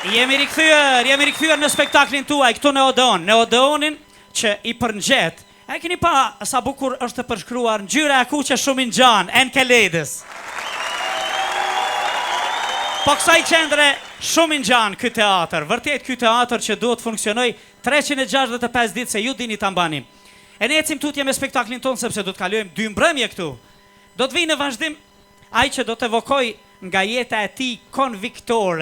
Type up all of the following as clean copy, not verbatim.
Jemi rikthyer në spektaklin tuaj këtu në Odeon. Në Odeonin që i përngjet. E keni pa sa bukur është të përshkruar ngjyra e kuqe Shumingjan, Enceladus. Po kësaj qendre Shumingjan ky teatr, vërtet ky teatr që duhet funksionoj 365 ditë se ju dini ta mbani. E ne ecim tutje me spektaklin ton sepse do të kalojmë 2 mbrëmje këtu. Do të vijë në vazhdim ai që do të evokoj nga jeta e tij konviktor,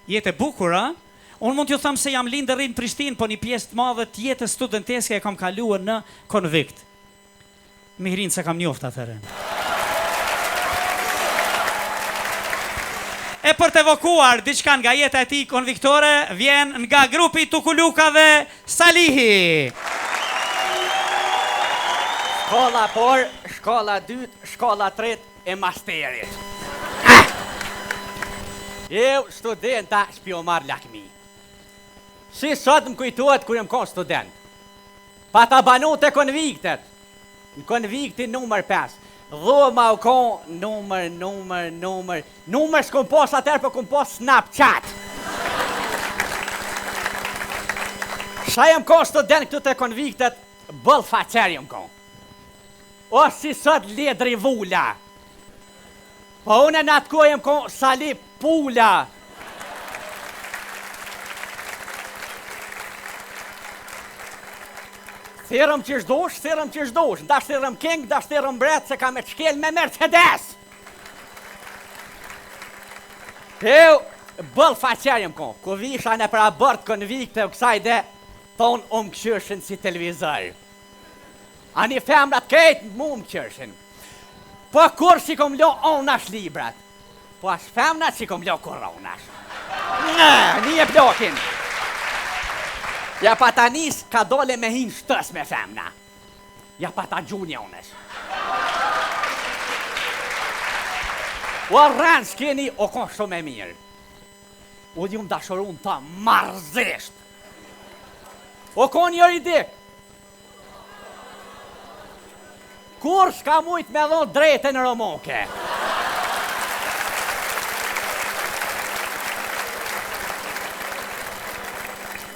jetë e bukur, a? Unë mund t'ju them se jam lindër në Prishtinë, po një pjesë të madhe të jetës studenteske e kam kaluar në konvikt. Mihrin se kam njoft atëherë. E për të evokuar diçka nga jeta e tij konviktore, vjen nga grupi Tukulukave Salihi. Shkolla por, shkolla 2, shkolla 3 e masterit. Eu, studenta, shpiomar lakmi. Si sot më kujtohet kur jam kon student. Pa ta banu të konviktet. Në konviktin numër 5. Dhoma u kon numër s'kom pos atër, për kom pos Snapchat. Sa jam kon student këtu të konviktet, bëll faqer jam kon. O si sot ledri vula. Po une në atë kohë jam kon Sali Pula. Thirëm që shdosh, ndash thirëm king, ndash thirëm bret, se ka me shkel me Mercedes. Eu, bëll faqerjem kon, ku visha në pra bërtë konvikte u kësaj dhe, thonë këshyrshin si televizor. Ani femrat kejtë mu këshyrshin. Po kur si kom lo onash librat, po as femrat si kom lo koronash. Një e blokin. Ja pa ta nis ka dole me hin shtës me femna. Ja pa ta gjunja unesh. O rrën s'keni o kon shumë e mirë. O di unë dashurun ta marzisht. O kon një ridik. Kur s'ka mujt me dhon drejte në romoke.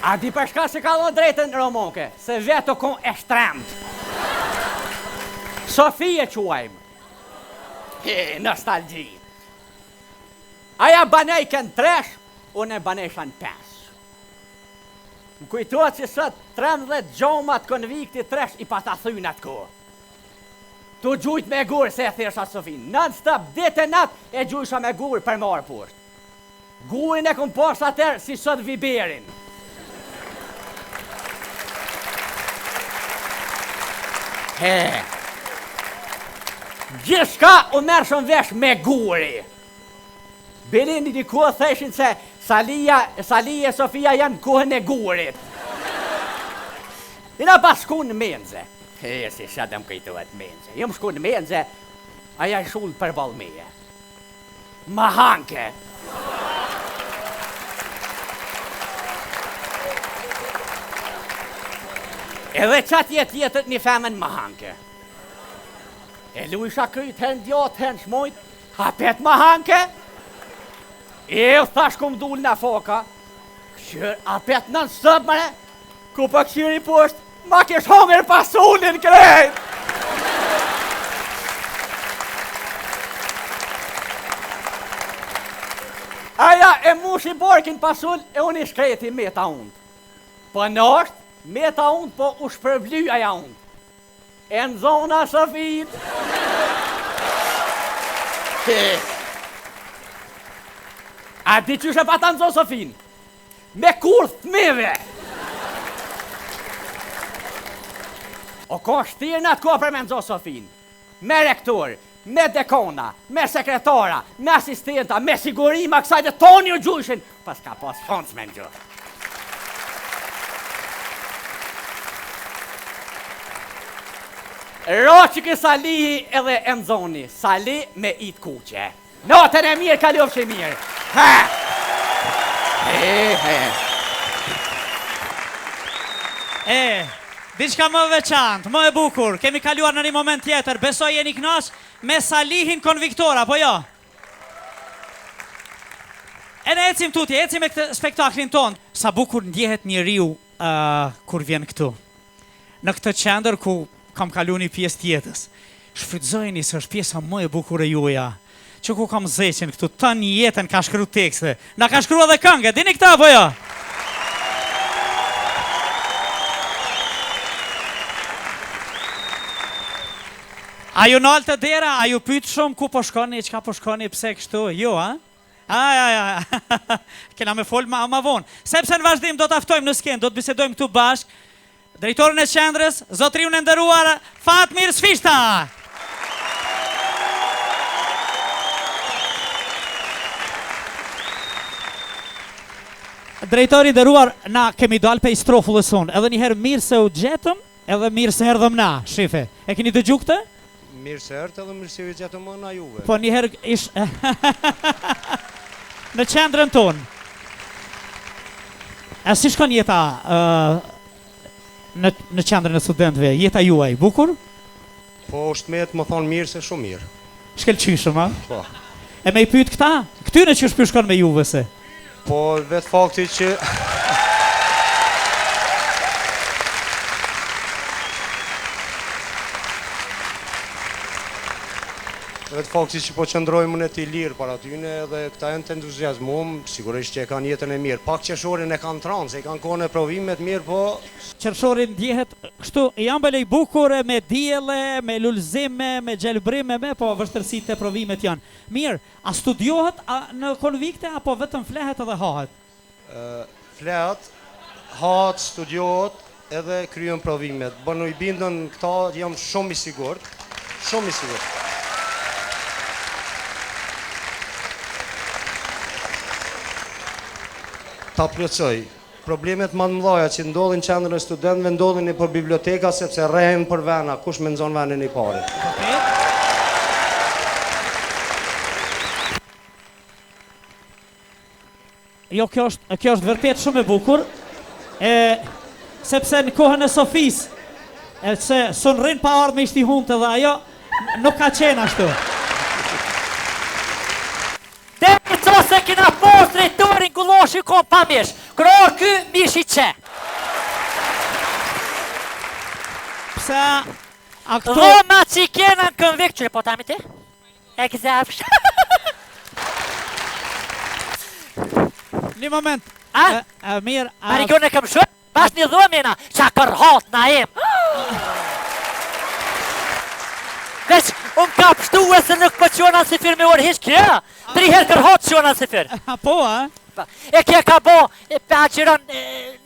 A di përshka se ka dhon drejte në romoke, se vetë o kon ekstremt. Sofi e quajmë. Nostalgji. Aja banejken 3, unë e baneshan 5. Më kujtohet që sot 13 gjomat konvikti 3 i pata thynë atë kohë. Tu gjujt me gurë se e thesha Sofin. Non-stop, ditë e natë e gjujsha me gurë për marë poshtë. Gurin e kom poshtë atër si sot viberin. Gjithshka u merë shumë vesh me guri. Bilin një kohë theshin se Salija e Sofia janë kohën e gurit. Ina pas shku në menze. Si shatë më kujtohet menze. Jo më shku në menze, aja i shullë për balmeje. Ma hanke. Edhe qatë jetët një femën ma hanke. E lujsha kryt herën djatë, herën shmojt, hapet ma hanke. E u thash ku m'dull në foka. Këshër, hapet në nësëp mëre, ku për këshyri poshtë, ma kesh hongër pasullin krejt. Aja e mushi borkin pasull e unë i shkreti meta undë. Po në është, meta undë, po u shpërbly aja undë. E në zona Sofit. A di që shë pata në zonë Sofin? Me kur thmive. O ka shtirë në atë kohë për me nëzo Sofin. Me rektor, me dekona, me sekretara, me asistenta, me sigurima, kësaj dhe toni u gjushin. Pas ka pas fondës me në gjushin. Roqi Salihi edhe Enzoni. Sali me it kuqe. Notën e mirë, kalofsh e mirë. Diçka më veçantë, më e bukur, kemi kaluar në një moment tjetër, besoj jeni kënaqur me Salihin konviktor, apo jo? E ne ecim tutje, ecim me këtë spektaklin ton. Sa bukur ndjehet njeriu kur vjen këtu. Në këtë qendër ku kam kalu një pjesë tjetës. Shfrytëzojeni se është pjesa më e bukur e juaja. Që ku kam zeqen këtu, të një jetën ka shkru tekste. Na ka shkru edhe këngë, dini këta apo jo? A ju nalë të dera, a ju pytë shumë ku po shkoni, qka po shkoni, pse kështu, jo, a? Kena me folë ma vonë. Sepse në vazhdim do të aftojmë në skenë, do të bisedojmë këtu bashkë. Drejtorën e qendrës, zotriun e nderuar, Fatmir Sfishta. Drejtori nderuar, na kemi dalë pe i strofullës sonë, edhe njëherë mirë se u gjetëm, edhe mirë se erdhëm na, shife. E keni dëgju këtë? Mirë se erdhë edhe mirë se u gjetëm na juve. Po njëherë ish... Në qendrën tonë. A si shkon jeta në qendrën e studentëve? Jeta juaj, bukur? Po është me të më thonë mirë se shumë mirë. Shkelqyshëm, a? Po. E me i pyet këta? Këtyre që shpyr shkon me juve se? Po vetë fakti që... Vetë fakti që po qëndrojmë në ti lirë para tyne edhe këta janë të entuziasmum, sigurisht që e kanë jetën e mirë. Pak qershorin e kanë tranë, se i kanë kone provimet mirë, po... Qershorin ndjehet kështu, janë bëlej bukure, me diele, me lullzime, me gjelbrime, po vështërsitë e provimet janë. Mirë, a studiohet në konvikte, apo vetëm flehet edhe hahet? Flehet, hahet, studiohet edhe kryen provimet. Bënu i bindën këta jam shumë i sigurt, shumë i sigurt. Ta plotësoj. Problemet më të mëdha që ndodhin qendrën e studentëve ndodhin në për biblioteka sepse rrehen për vena, kush me nxon venin e parë. Jo, kjo është vërtet shumë e bukur, sepse në kohën e Sofis, se son rrin pa ardhë me ishti huntë dhe ajo, nuk ka qenë ashtu. Demi co se kina post drejtorin gulloshi kom pa mish. Kro ky mish i qe. Pse a këto... Dhoma që i kena në kënvik, qëre po tami ti? E këzafsh. Një moment. A? Mirë. Marikon e këm shumë, bash një dhomina, qa kërhat na em. Veç, unë ka pështu e se nuk po qona si firë me orë hish kja. 3 herë kërhat qona si firë. Po, a? E kje ka bo, pe agjeron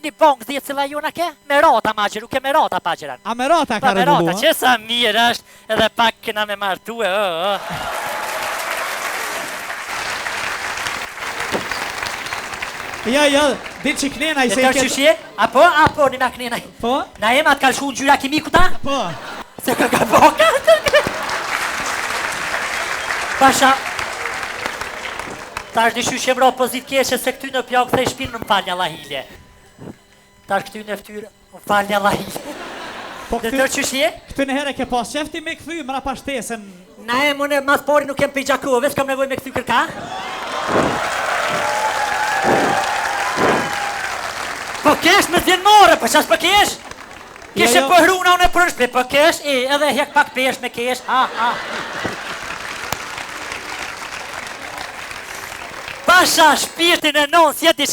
një bongë dhjetë cila jona ke? Me rata ma agjeru, ke me rata pa agjeron. A me rata ka Me rata, rregullu, që sa mirë është, edhe pak këna me martu e, Ja, ditë që knenaj se i E tërë qëshje? Apo, një me knenaj. Po? Na ema të kalshu në gjyra kimi kuta? Po. Se ka boka. Pasha, ta është një shyshe mro pozit keshe se këty në pjau këthej shpinë në më falë një lahilje. Ta është këty në ftyrë, më falë një lahilje. Po Dhe tërë qëshje? këty në herë ke pas qefti me këthy mëra pa shtesën. Na e më në mas pori nuk kem për i gjaku, veç kam nevoj me këthy kërka. Po kesh me t'vjen more, po qas po kesh? Keshe Jo. po hruna unë e përshpe, po kesh, edhe hek pak pesh me kesh, Pasha shpirtin e non, si jeti